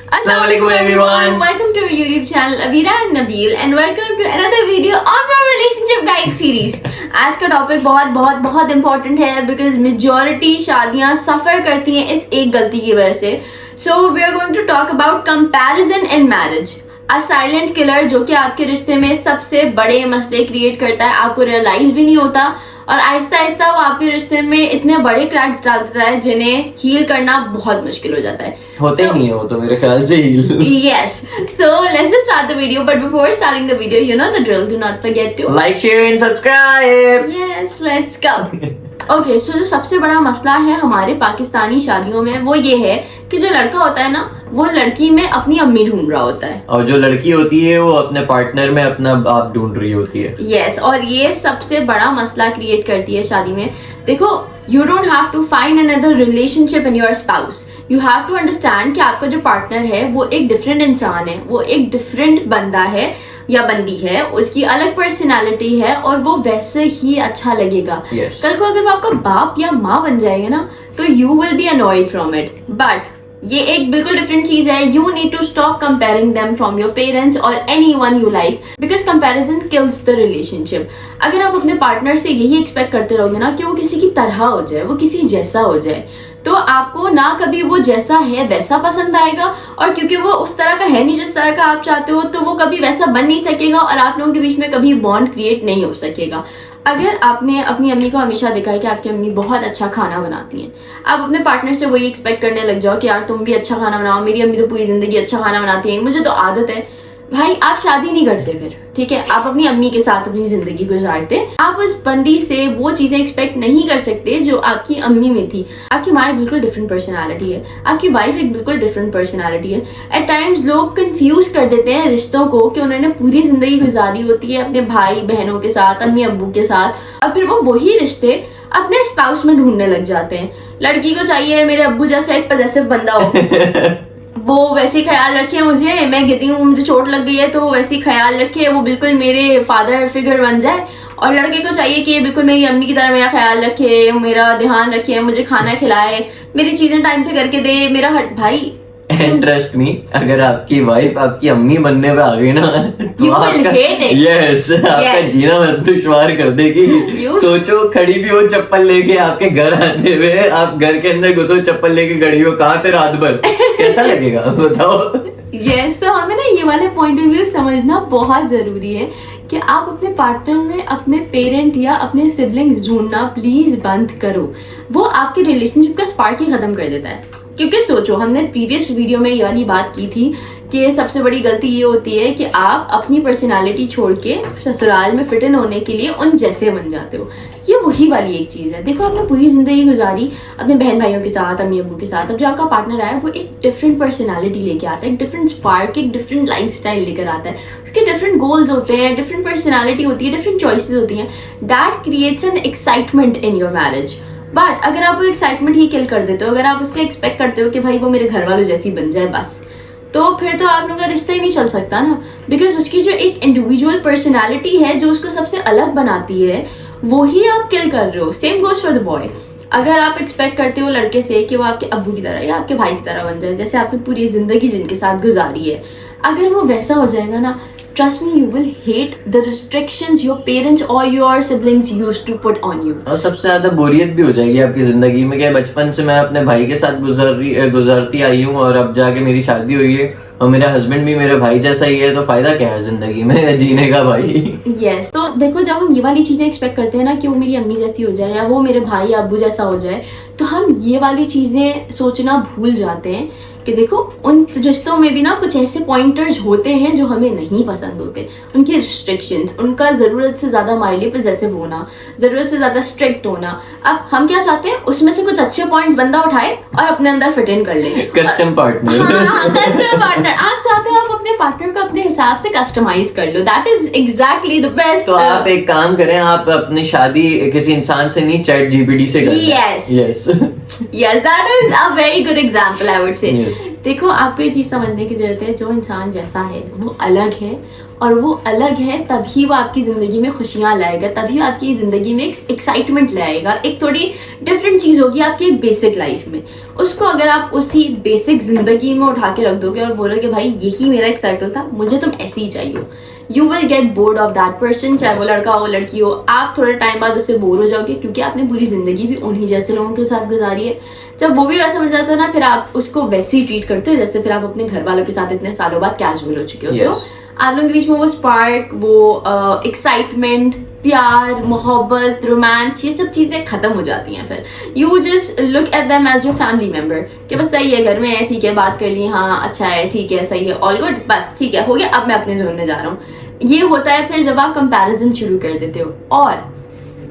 Assalamualaikum everyone. Welcome to our YouTube channel Avira and Nabil and welcome to another video on our relationship guide series. आज का topic बहुत बहुत बहुत important है because majority शादियां सफर करती हैं इस एक गलती की वजह से. So we are going to talk about comparison in marriage, a silent killer जो कि आपके रिश्ते में सबसे बड़े मसले क्रिएट करता है. आपको रियलाइज भी नहीं होता और आहिस्ता आहिस्ता वो आपके रिश्ते में इतने बड़े क्रैक्स डाल देता है जिन्हें हील करना बहुत मुश्किल हो जाता है. होते ही नहीं है वो तो मेरे ख्याल से ही. Yes. So let's just start the video. But before starting the video, you know the drill. Do not forget to like, share and subscribe. Yes, let's go. Okay, so जो सबसे बड़ा मसला है हमारे पाकिस्तानी शादियों में वो ये है कि जो लड़का होता है ना वो लड़की में अपनी अम्मी ढूंढ रहा होता है और जो लड़की होती है वो अपने पार्टनर में अपना बाप ढूंढ रही होती है. Yes, और ये सबसे बड़ा मसला क्रिएट करती है शादी में. देखो, you don't have to find another relationship in your spouse. You have to understand कि आपका जो पार्टनर है वो एक डिफरेंट इंसान है, वो एक डिफरेंट बंदा है या बंदी है, उसकी अलग पर्सनालिटी है और वो वैसे ही अच्छा लगेगा. Yes. कल को अगर वो आपका बाप या माँ बन जाएगा ना तो you will be annoyed from it. But ये एक बिल्कुल डिफरेंट चीज है. You need to stop comparing them from your parents और anyone you like because comparison kills the relationship. अगर आप अपने पार्टनर से यही एक्सपेक्ट करते रहोगे ना कि वो किसी की तरह हो जाए, वो किसी जैसा हो जाए, तो आपको ना कभी वो जैसा है वैसा पसंद आएगा और क्योंकि वो उस तरह का है नहीं जिस तरह का आप चाहते हो तो वो कभी वैसा बन नहीं सकेगा और आप लोगों के बीच में कभी बॉन्ड क्रिएट नहीं हो सकेगा. अगर आपने अपनी अम्मी को हमेशा देखा है कि आपकी अम्मी बहुत अच्छा खाना बनाती हैं, आप अपने पार्टनर से वही एक्सपेक्ट करने लग जाओ कि यार तुम भी अच्छा खाना बनाओ, मेरी अम्मी तो पूरी जिंदगी अच्छा खाना बनाती है, मुझे तो आदत है. भाई आप शादी नहीं करते फिर, ठीक है, आप अपनी अम्मी के साथ अपनी जिंदगी गुजारते. आप उस बंदी से वो चीजें एक्सपेक्ट नहीं कर सकते जो आपकी अम्मी में थी. आपकी माँ बिल्कुल डिफरेंट पर्सनालिटी है, आपकी वाइफ एक बिल्कुल डिफरेंट पर्सनालिटी है. एट टाइम्स लोग कंफ्यूज कर देते हैं रिश्तों को कि उन्होंने पूरी जिंदगी गुजारी होती है अपने भाई बहनों के साथ, अम्मी अब्बू के साथ, और फिर वो वही रिश्ते अपने स्पाउस में ढूंढने लग जाते हैं. लड़की को चाहिए मेरे अब्बू जैसा एक पजेसिव बंदा हो, वो वैसे ख्याल रखे मुझे, मैं गिरी हूँ मुझे चोट लग गई है तो वैसे ख्याल रखे, वो बिल्कुल मेरे फादर फिगर बन जाए. और लड़के को चाहिए कि बिल्कुल मेरी अम्मी की तरह मेरा ख्याल रखे, मेरा ध्यान रखे, मुझे खाना खिलाए, मेरी चीजें टाइम पे करके दे, मेरा हट. भाई एंड ट्रस्ट मी, अगर आपकी वाइफ आपकी अम्मी बनने पे आ गई ना तो You will hate it. Yes आपका जीना दुश्वार कर देगी. सोचो खड़ी भी हो चप्पल लेके आपके घर आते हुए, आप घर के अंदर घुसो चप्पल लेके खड़ी हो, कहाँ थे रात भर, कैसा लगेगा बताओ. यस, तो हमें ना ये वाले पॉइंट ऑफ व्यू समझना बहुत जरूरी है कि आप अपने पार्टनर में अपने पेरेंट या अपने सिबलिंग्स ढूंढना प्लीज बंद करो. वो आपके रिलेशनशिप का स्पार्क ही खत्म कर देता है. क्योंकि सोचो, हमने प्रीवियस वीडियो में ये वाली बात की थी कि सबसे बड़ी गलती ये होती है कि आप अपनी पर्सनालिटी छोड़ के ससुराल में फिट इन होने के लिए उन जैसे बन जाते हो. ये वही वाली एक चीज है. देखो, आपने पूरी जिंदगी गुजारी अपने बहन भाइयों के साथ, अम्मी अब्बू के साथ. अब जो आपका पार्टनर आया वो एक डिफरेंट पर्सनालिटी लेके आता है, एक डिफरेंट स्पार्क, एक डिफरेंट लाइफस्टाइल लेकर आता है. उसके डिफरेंट गोल्स होते हैं, डिफरेंट पर्सनालिटी होती है, डिफरेंट चॉइसेस होती हैं. That creates an excitement in your marriage. But अगर आप वो एक्साइटमेंट ही किल कर देते हो, अगर आप उससे एक्सपेक्ट करते हो कि भाई वो मेरे घर वालों जैसी बन जाए बस, तो फिर तो आप लोगों का रिश्ता ही नहीं चल सकता ना. बिकॉज उसकी जो एक इंडिविजुअल पर्सनालिटी है जो उसको सबसे अलग बनाती है वो ही आप किल कर रहे हो. Same goes for the boy. अगर आप एक्सपेक्ट करते हो लड़के से कि वो आपके अब्बू की तरह या आपके भाई की तरह बन जाए जैसे आपने पूरी जिंदगी जिनके साथ गुजारी है, अगर वो वैसा हो जाएगा ना, trust me, you will hate the restrictions your parents or your siblings used to put on you. और सबसे ज्यादा बोरियत भी हो जाएगी आपकी जिंदगी में. क्या बचपन से मैं अपने भाई के साथ गुजरती आई हूँ और अब जाके मेरी शादी हुई है और मेरा हस्बैंड भी मेरे भाई जैसा ही है, तो फायदा क्या है जिंदगी में जीने का भाई. Yes, तो देखो, जब हम ये वाली चीजें एक्सपेक्ट करते हैं ना कि वो मेरी अम्मी जैसी हो जाए या वो मेरे भाई या अब्बू जैसा हो जाए, तो हम ये वाली चीजें सोचना भूल जाते हैं कि देखो उन रिश्तों में भी ना कुछ ऐसे पॉइंटर्स होते हैं जो हमें नहीं पसंद होते. उनकी रिस्ट्रिक्शंस, उनका ज़रूरत से ज़्यादा माइली पॉसेसिव होना, ज़रूरत से ज़्यादा स्ट्रिक्ट होना. अब हम क्या चाहते हैं, उसमें से कुछ अच्छे पॉइंट्स बंदा उठाए और अपने अंदर फिट इन कर ले. Custom partner. हाँ, कस्टम पार्टनर. आप चाहते हो आप अपने पार्टनर को अपने हिसाब से कस्टमाइज कर लो. That is exactly the best. तो आप एक काम करें, आप अपनी शादी किसी इंसान से नहीं, चैट जीपीटी से करें. Yes. Yes Yes, that is a very good example, I would say. Yes. देखो, आपको ये चीज समझने की जरूरत है, जो इंसान जैसा है वो अलग है और वो अलग है, तभी वो आपकी ज़िंदगी में खुशियाँ लाएगा, तभी आपकी ज़िंदगी में एक एक्साइटमेंट लाएगा, एक थोड़ी डिफरेंट चीज़ होगी आपकी बेसिक लाइफ में। उसको अगर आप उसी बेसिक ज़िंदगी में उठा के रख दोगे और बोलोगे भाई यही मेरा एक सर्कल था, मुझे तुम ऐसे ही चाहिए, you will get bored of that person, चाहे वो लड़का हो लड़की हो। आप थोड़े टाइम बाद उससे बोर हो जाओगे, क्योंकि आपने पूरी ज़िंदगी भी उन्हीं जैसे लोगों के साथ गुजारी है। जब वो भी वैसा बन जाता है ना, फिर आप उसको वैसे ही ट्रीट करते हो जैसे फिर आप अपने घर वालों के साथ इतने सालों बाद कैजुअल हो चुके हो। तो आप लोगों के बीच में वो स्पार्क, वो एक्साइटमेंट, प्यार, मोहब्बत, रोमांस, ये सब चीज़ें खत्म हो जाती हैं। फिर you just look at them as your family member, कि बस सही है, घर में है, ठीक है, बात कर ली, हाँ अच्छा है, ठीक है, सही है, ऑल गुड, बस ठीक है, हो गया, अब मैं अपने जोन में जा रहा हूँ। ये होता है फिर जब आप कंपैरिजन शुरू कर देते हो। और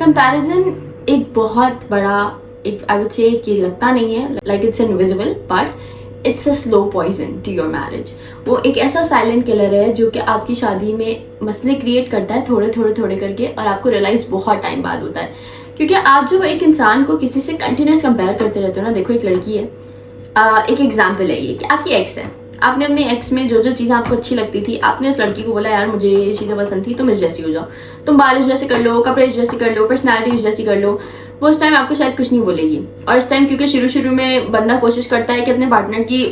कंपैरिजन एक बहुत बड़ा, एक आई वुड से कि लगता नहीं है, like it's invisible, but it's a slow poison to your marriage. वो एक ऐसा साइलेंट किलर है जो कि आपकी शादी में मसले क्रिएट करता है थोड़े थोड़े थोड़े करके, और आपको रियलाइज बहुत टाइम बाद होता है। क्योंकि आप जब एक इंसान को किसी से कंटिन्यूस कंपेयर करते रहते हो ना, देखो एक लड़की है, एक एग्जाम्पल है ये कि आपकी एक्स है, आपने अपने एक्स में जो जो चीज़ें आपको अच्छी लगती थी, आपने उस लड़की को बोला यार मुझे ये चीज़ें पसंद थी, तुम इस जैसी हो जाओ, तुम बाल इस जैसे कर लो, कपड़े इस जैसे कर लो, पर्सनैलिटी इस जैसी कर लो। वो उस टाइम आपको शायद कुछ नहीं बोलेगी, और इस टाइम क्योंकि शुरू शुरू में बंदा कोशिश करता है कि अपने पार्टनर की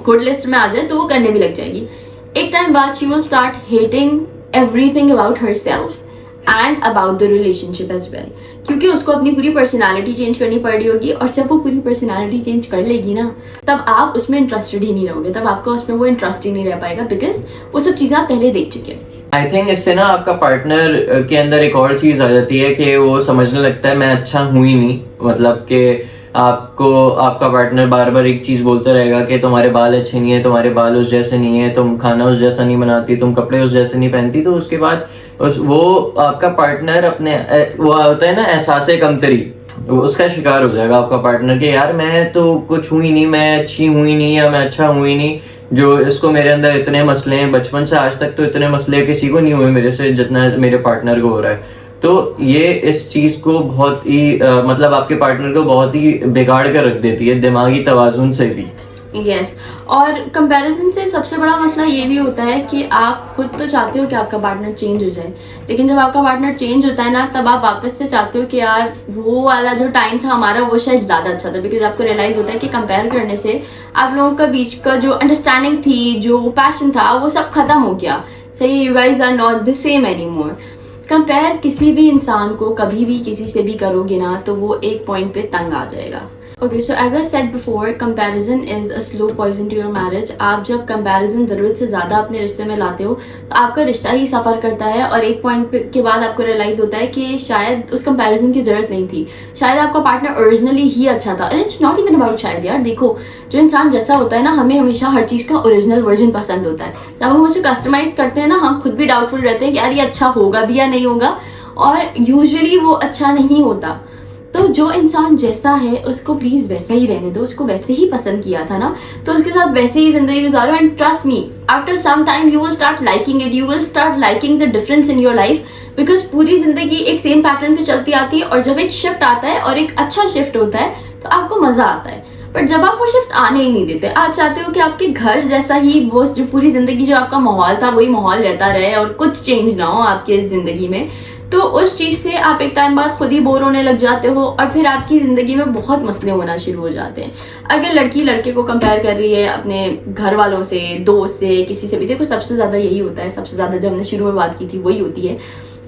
गुड लिस्ट में आ जाए, तो वो करने भी लग जाएगी। एक टाइम बाद she will start hating everything about herself and about the relationship as well, क्योंकि उसको अपनी पूरी पर्सनालिटी चेंज करनी पड़ रही होगी। और जब वो पूरी पर्सनालिटी चेंज कर लेगी ना, तब आप उसमें इंटरेस्टेड ही नहीं रहोगे, तब आपका उसमें वो इंटरेस्ट ही नहीं रह पाएगा, बिकॉज वो सब चीज़ें आप पहले देख चुके हैं। आई थिंक इससे ना आपका पार्टनर के अंदर एक और चीज आ जाती है कि वो समझने लगता है मैं अच्छा हूं ही नहीं, मतलब कि आपको आपका पार्टनर बार बार एक चीज बोलता रहेगा कि तुम्हारे बाल अच्छे नहीं है, तुम्हारे बाल उस जैसे नहीं है, तुम खाना उस जैसा नहीं बनाती, तुम कपड़े उस जैसे नहीं पहनती। तो उसके बाद वो आपका पार्टनर अपने वो होता है ना एहसास कमतरी, उसका शिकार हो जाएगा आपका पार्टनर कि यार मैं तो कुछ हूँ ही नहीं, मैं अच्छी हूँ ही नहीं, या मैं अच्छा हूँ ही नहीं, जो इसको मेरे अंदर इतने मसले हैं, बचपन से आज तक तो इतने मसले किसी को नहीं हुए मेरे से जितना मेरे पार्टनर को हो रहा है। तो ये इस चीज को बहुत ही मतलब आपके पार्टनर को बहुत ही बिगाड़ कर रख देती है, दिमागी तवाजुन से भी। यस और कंपैरिजन से सबसे बड़ा मसला ये भी होता है कि आप खुद तो चाहते हो कि आपका पार्टनर चेंज हो जाए, लेकिन जब आपका पार्टनर चेंज होता है ना, तब आप वापस से चाहते हो कि यार वो वाला जो टाइम था हमारा वो शायद ज़्यादा अच्छा था, बिकॉज आपको रियलाइज होता है कि कंपेयर करने से आप लोगों का बीच का जो अंडरस्टैंडिंग थी, जो पैशन था, वो सब खत्म हो गया। सही, you guys are not the same anymore. Compare किसी भी इंसान को कभी भी किसी से भी करोगे ना, तो वो एक पॉइंट पे तंग आ जाएगा। Okay, so as I said before, comparison is a slow poison to your marriage. आप जब कंपैरिजन ज़रूरत से ज़्यादा अपने रिश्ते में लाते हो, तो आपका रिश्ता ही सफ़र करता है, और एक पॉइंट के बाद आपको रियलाइज़ होता है कि शायद उस कंपैरिजन की ज़रूरत नहीं थी, शायद आपका पार्टनर ओरिजिनली ही अच्छा था। And it's not even about शायद, यार देखो, जो इंसान जैसा होता है ना, हमें हमेशा हर चीज़ का ओरिजिनल वर्जन पसंद होता है। जब हम उसे कस्टमाइज़ करते हैं ना, हम खुद भी डाउटफुल रहते हैं कि यार ये अच्छा होगा भी या नहीं होगा, और यूजुअली वो अच्छा नहीं होता। तो जो इंसान जैसा है उसको प्लीज वैसा ही रहने दो, उसको वैसे ही पसंद किया था ना, तो उसके साथ वैसे ही जिंदगी गुजारो। And trust me, after some time you will start liking it, you will start liking the difference in your life, because पूरी जिंदगी एक सेम पैटर्न पे चलती आती है, और जब एक शिफ्ट आता है और एक अच्छा शिफ्ट होता है तो आपको मजा आता है। बट जब आप वो शिफ्ट आने ही नहीं देते, आप चाहते हो कि आपके घर जैसा ही वो जो पूरी जिंदगी जो आपका माहौल था वही माहौल रहता रहे और कुछ चेंज ना हो आपके जिंदगी में, तो उस चीज़ से आप एक टाइम बाद खुद ही बोर होने लग जाते हो, और फिर आपकी ज़िंदगी में बहुत मसले होना शुरू हो जाते हैं। अगर लड़की लड़के को कंपेयर कर रही है अपने घर वालों से, दोस्त से, किसी से भी, देखो सबसे ज़्यादा यही होता है, सबसे ज़्यादा जो हमने शुरू में बात की थी वही होती है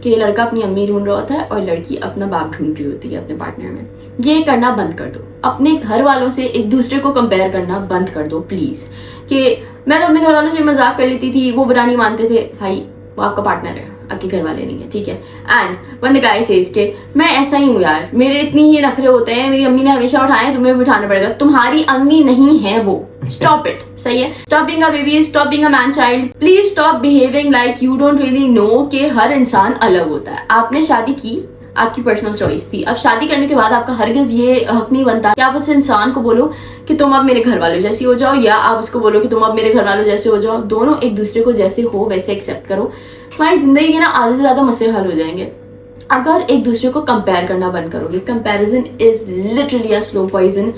कि लड़का अपनी अम्मी ढूंढ रहा होता है और लड़की अपना बाप ढूंढ रही होती है अपने पार्टनर में। ये करना बंद कर दो, अपने घर वालों से एक दूसरे को कंपेयर करना बंद कर दो प्लीज़। कि मैं तो अपने घर वालों से मजाक कर लेती थी, वो बुरा नहीं मानते थे, भाई वो आपका पार्टनर है, आपके घर वाले नहीं है, ठीक है। And one the guy says के मैं ऐसा ही हूँ यार, मेरे इतनी ही नखरे होते हैं, मेरी अम्मी ने हमेशा उठाए, तुम्हें भी उठाना पड़ेगा, तुम्हारी अम्मी नहीं है वो, स्टॉप इट। सही है, stop being a baby, stop being a man child, please stop behaving like you don't really know कि हर इंसान अलग होता है। आपने शादी की, आपकी पर्सनल चॉइस थी। अब शादी करने के बाद आपका हरगिज ये हक नहीं बनता कि आप उस इंसान को बोलो कि तुम अब मेरे घर वालों जैसी हो जाओ, या आप उसको बोलो कि तुम अब मेरे घर वालों जैसे हो जाओ। दोनों एक दूसरे को जैसे हो वैसे एक्सेप्ट करो, तुम्हारी जिंदगी के ना आधे से ज्यादा मसले हल हो जाएंगे अगर एक दूसरे को कंपेयर करना बंद करोगे। Comparison is literally a slow poison.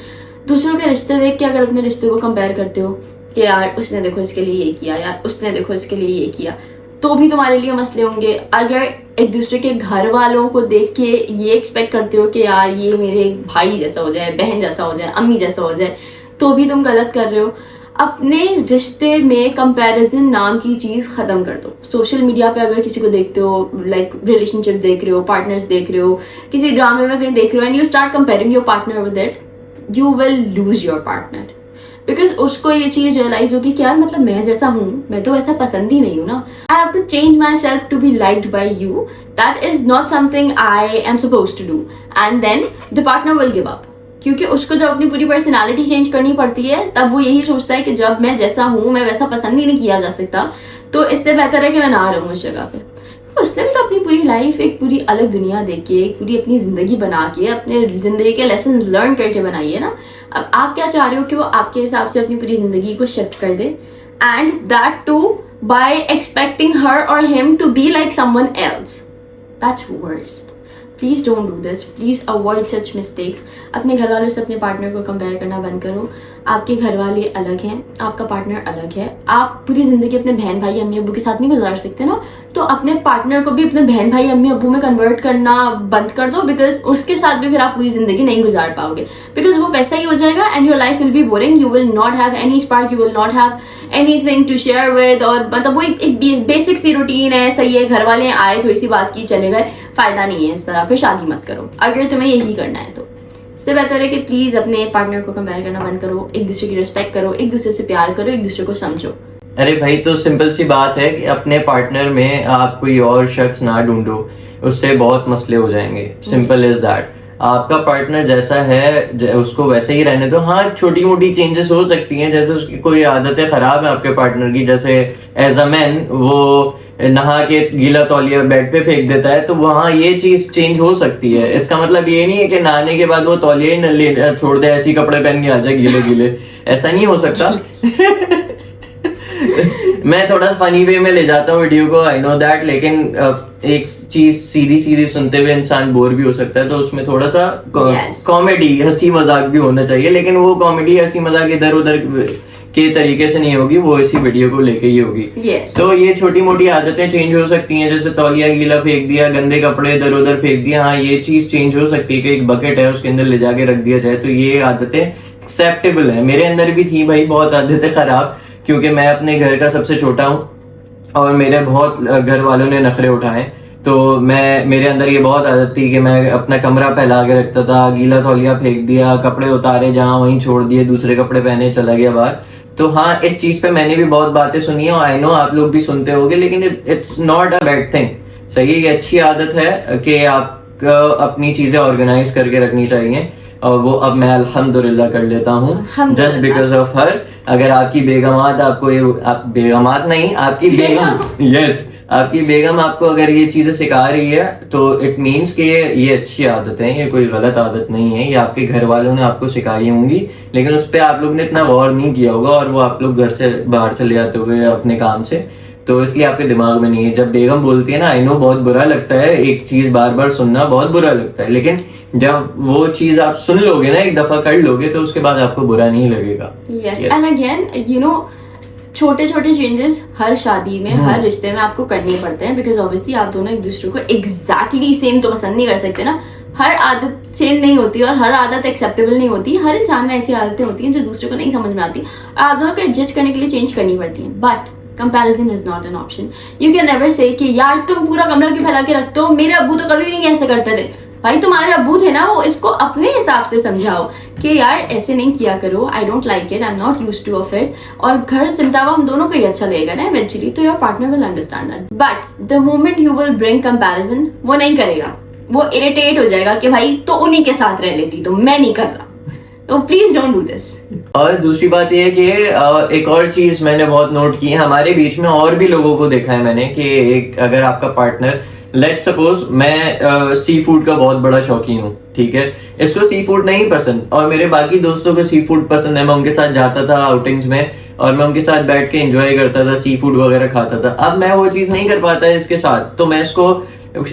दूसरों के रिश्ते देख के अगर अपने रिश्ते को कंपेयर करते हो कि यार उसने देखो इसके लिए ये किया, यार उसने देखो इसके लिए ये किया, तो भी तुम्हारे लिए मसले होंगे। अगर एक दूसरे के घर वालों को देख के ये एक्सपेक्ट करते हो कि यार ये मेरे भाई जैसा हो जाए, बहन जैसा हो जाए, अम्मी जैसा हो जाए, तो भी तुम गलत कर रहे हो। अपने रिश्ते में कंपैरिजन नाम की चीज़ ख़त्म कर दो। सोशल मीडिया पे अगर किसी को देखते हो, लाइक रिलेशनशिप देख रहे हो, पार्टनर्स देख रहे हो, किसी ड्रामे में कहीं देख रहे हो, and you start comparing your partner with it, you will lose your partner. Because उसको ये चीज़ रियलाइज होगी कि यार मतलब मैं जैसा हूँ, मैं तो वैसा पसंद ही नहीं हूँ ना। I have to change myself to be liked by you, that is not something I am suppose to do, and then the partner will give up. क्योंकि उसको जब अपनी पूरी पर्सनालिटी चेंज करनी पड़ती है, तब वो यही सोचता है कि जब मैं जैसा हूँ, मैं वैसा पसंद ही नहीं किया जा सकता, तो इससे बेहतर है कि मैं ना रहूँ उस जगह पे। उसने भी तो अपनी पूरी लाइफ एक पूरी अलग दुनिया देख के, एक पूरी अपनी जिंदगी बना के, अपने जिंदगी के लेसन लर्न करके बनाई है ना। अब आप क्या चाह रहे हो कि वो आपके हिसाब से अपनी पूरी जिंदगी को शिफ्ट कर दे, and that too by expecting her और him to be like someone else. That's worst. Please don't do this, please avoid such mistakes. अपने घर वालों से अपने पार्टनर को कंपेयर करना बंद करो। आपके घर वाले अलग हैं, आपका पार्टनर अलग है। आप पूरी जिंदगी अपने बहन भाई अम्मी अब्बू के साथ नहीं गुजार सकते ना, तो अपने पार्टनर को भी अपने बहन भाई अम्मी अब्बू में कन्वर्ट करना बंद कर दो, बिकॉज उसके साथ भी फिर आप पूरी जिंदगी नहीं गुजार पाओगे, बिकॉज वो वैसा ही हो जाएगा and your life will be boring. You will not have any spark, you will not have anything to share with, और मतलब वो एक बेसिक सी रूटीन है, सही है, घर वाले आए, थोड़ी सी बात की, चले गए, फायदा नहीं है इस तरह। फिर शादी मत करो अगर तुम्हें यही करना है तो। इससे बेहतर है कि प्लीज अपने पार्टनर को कंपेयर करना बंद करो, एक दूसरे की रिस्पेक्ट करो, एक दूसरे से प्यार करो, एक दूसरे को समझो। अरे भाई, तो सिंपल सी बात है कि अपने पार्टनर में आप कोई और शख्स ना ढूंढो, उससे बहुत मसले हो जाएंगे। Simple is that. आपका पार्टनर जैसा है उसको वैसे ही रहने दो। हाँ, छोटी मोटी चेंजेस हो सकती हैं, जैसे उसकी कोई आदतें खराब है आपके पार्टनर की, जैसे एज अ मैन वो नहा के गीला तौलिया बेड पे फेंक देता है, तो वहाँ ये चीज चेंज हो सकती है। इसका मतलब ये नहीं है कि नहाने के बाद वो तौलिया ही न छोड़ दे, ऐसे कपड़े पहन के आ जाए गीले गीले, ऐसा नहीं हो सकता। मैं थोड़ा फनी वे में ले जाता हूँ वीडियो को, आई नो दैट, लेकिन एक चीज सीधी सीधी सुनते हुए इंसान बोर भी हो सकता है, तो उसमें थोड़ा सा कॉमेडी हंसी मजाक भी होना चाहिए, लेकिन वो कॉमेडी हंसी मजाक इधर उधर के तरीके से नहीं होगी, वो इसी वीडियो को लेके ही होगी। तो ये छोटी मोटी आदतें चेंज हो सकती हैं, जैसे तौलिया गीला फेंक दिया, गंदे कपड़े इधर उधर फेंक दिया, हाँ ये चीज चेंज हो सकती है कि एक बकेट है उसके अंदर ले जाके रख दिया जाए, तो ये आदतें एक्सेप्टेबल है। मेरे अंदर भी थी भाई बहुत आदतें खराब, क्योंकि मैं अपने घर का सबसे छोटा हूँ और मेरे बहुत घर वालों ने नखरे उठाए, तो मेरे अंदर ये बहुत आदत थी कि मैं अपना कमरा फैला के रखता था, गीला तौलिया फेंक दिया, कपड़े उतारे जहाँ वहीं छोड़ दिए, दूसरे कपड़े पहने चला गया बाहर। तो हाँ, इस चीज पे मैंने भी बहुत बातें सुनी है और आई नो आप लोग भी सुनते होंगे, लेकिन it's not a bad thing. सही, ये अच्छी आदत है कि आप अपनी चीजें ऑर्गेनाइज करके रखनी चाहिए, और वो अब मैं अल्हम्दुलिल्लाह कर लेता हूँ जस्ट बिकॉज ऑफ हर। अगर आपकी बेगमात आपको बेगमात नहीं, आपकी बेगम यस आपकी बेगम आपको अगर ये चीजें सिखा रही है, तो इट मीन्स कि ये अच्छी आदत है, ये कोई गलत आदत नहीं है, ये आपके घर वालों ने आपको सिखाई होंगी, लेकिन उस पर आप लोग ने इतना गौर नहीं किया होगा, और वो आप लोग घर से बाहर चले जाते होंगे अपने काम से, तो इसलिए आपके दिमाग में नहीं है। जब बेगम बोलती है ना, आई नो बहुत बुरा लगता है, एक चीज बार बार सुनना बहुत बुरा लगता है, लेकिन जब वो चीज आप सुन लोगे ना, एक दफा कर लोगे, तो उसके बाद आपको बुरा नहीं लगेगा। Yes, and again you know, छोटे छोटे चेंजेस हर शादी में, हर रिश्ते में आपको करने पड़ते हैं, बिकॉज ऑब्वियसली आप दोनों एक दूसरे को एग्जैक्टली सेम तो पसंद नहीं कर सकते ना। हर आदत सेम नहीं होती और हर आदत एक्सेप्टेबल नहीं होती। हर इंसान में ऐसी आदतें होती हैं जो दूसरे को नहीं समझ में आती, और आप दोनों को एडजस्ट करने के लिए चेंज करनी पड़ती है। But comparison is not an option. You can never say कि यार तुम पूरा कमरा क्यों फैला के रखते हो, मेरे अब्बू तो कभी नहीं ऐसे करते थे। भाई तुम्हारे अब्बू थे ना, वो इसको अपने हिसाब से समझाओ कि यार ऐसे नहीं किया करो, I don't like it, I am not used two of it, और घर सिमटा हुआ हम दोनों को ही अच्छा लगेगा ना इवेंचुअली, तो your partner will understand that. But the moment you will bring comparison, वो नहीं करेगा, वो इरिटेट हो जाएगा कि भाई तो उन्हीं के साथ रह लेती, तो मैं नहीं कर रहा, तो प्लीज डोंट डू दिस। और दूसरी बात ये है कि एक और चीज मैंने बहुत नोट की है हमारे बीच में, और भी लोगों को देखा है मैंने, कि एक अगर आपका पार्टनर, लेट्स सपोज मैं सी फूड का बहुत बड़ा शौकीन हूँ, ठीक है, इसको सी फूड नहीं पसंद और मेरे बाकी दोस्तों को सी फूड पसंद है, मैं उनके साथ जाता था आउटिंग्स में और मैं उनके साथ बैठ के एंजॉय करता था, सी फूड वगैरह खाता था। अब मैं वो चीज नहीं कर पाता इसके साथ, तो मैं इसको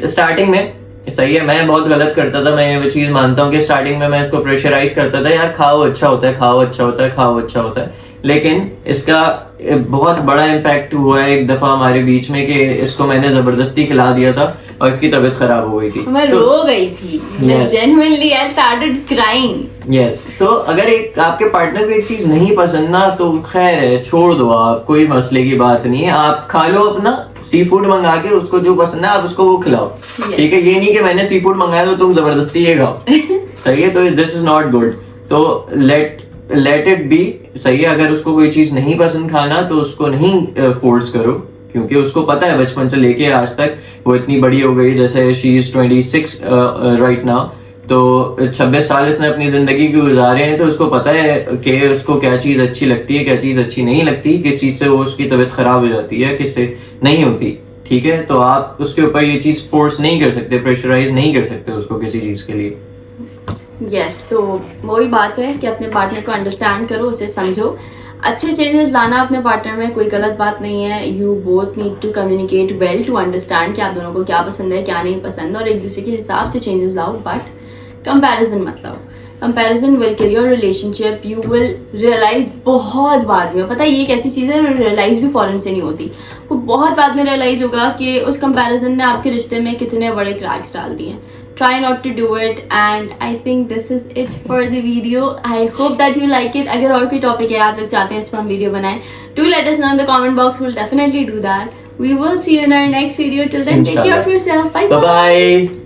स्टार्टिंग में, सही है, मैं बहुत गलत करता था, मैं ये चीज मानता हूँ कि स्टार्टिंग में मैं इसको प्रेशराइज करता था, यार खाओ अच्छा होता है, खाओ अच्छा होता है, खाओ अच्छा होता है, लेकिन इसका बहुत बड़ा इम्पैक्ट हुआ है एक दफा हमारे बीच में कि इसको मैंने जबरदस्ती खिला दिया था और इसकी तबीयत खराब हो गई थी। मैं रो गई थी, मैं genuinely I started crying। Yes, तो अगर एक आपके पार्टनर को एक चीज नहीं पसंद ना तो खैर है, छोड़ दो आप, कोई मसले की बात नहीं है। आप खा लो अपना सी फूड मंगा के, उसको जो पसंद है आप उसको वो खिलाओ, ठीक है। ये नहीं कि मैंने सी फूड मंगाया तो तुम जबरदस्ती ये खाओ, सही है। तो दिस इज नॉट गुड। तो लेट इट बी, सही है। अगर उसको कोई चीज नहीं पसंद खाना तो उसको नहीं फोर्स करो, क्योंकि उसको पता है बचपन से लेके आज तक वो इतनी बड़ी हो गई, जैसे शी इज 26 राइट नाउ, तो 26 साल इसने अपनी जिंदगी की गुजारे हैं, तो उसको पता है कि उसको क्या चीज अच्छी लगती है, क्या चीज अच्छी नहीं लगती, किस चीज से वो उसकी तबीयत खराब हो जाती है, किससे नहीं होती, ठीक है। तो आप उसके ऊपर ये चीज फोर्स नहीं कर सकते, प्रेशराइज नहीं कर सकते उसको किसी चीज के लिए। यस, तो वही बात है कि अपने पार्टनर को अंडरस्टैंड करो, उसे समझो। अच्छे चेंजेस लाना अपने पार्टनर में कोई गलत बात नहीं है। You both need to communicate well to understand कि आप दोनों को क्या पसंद है क्या नहीं पसंद, और एक दूसरे के हिसाब से चेंजेस लाओ, बट कंपैरिजन मत लाओ। Comparison will kill your relationship. You will realize बहुत बाद में, पता है ये एक ऐसी चीज़ है रियलाइज भी फौरन से नहीं होती, वो बहुत बाद में रियलाइज होगा कि उस कंपैरिजन ने आपके रिश्ते में कितने बड़े क्रैक्स डाल दिए। Try not to do it, and I think this is it for the video. I hope that you like it. अगर और कोई टॉपिक है आप लोग चाहते हैं इस पर हम वीडियो बनाएं, do let us know in the comment box. We'll definitely do that. We will see you in our next video. Till then, take care of yourself. Bye bye.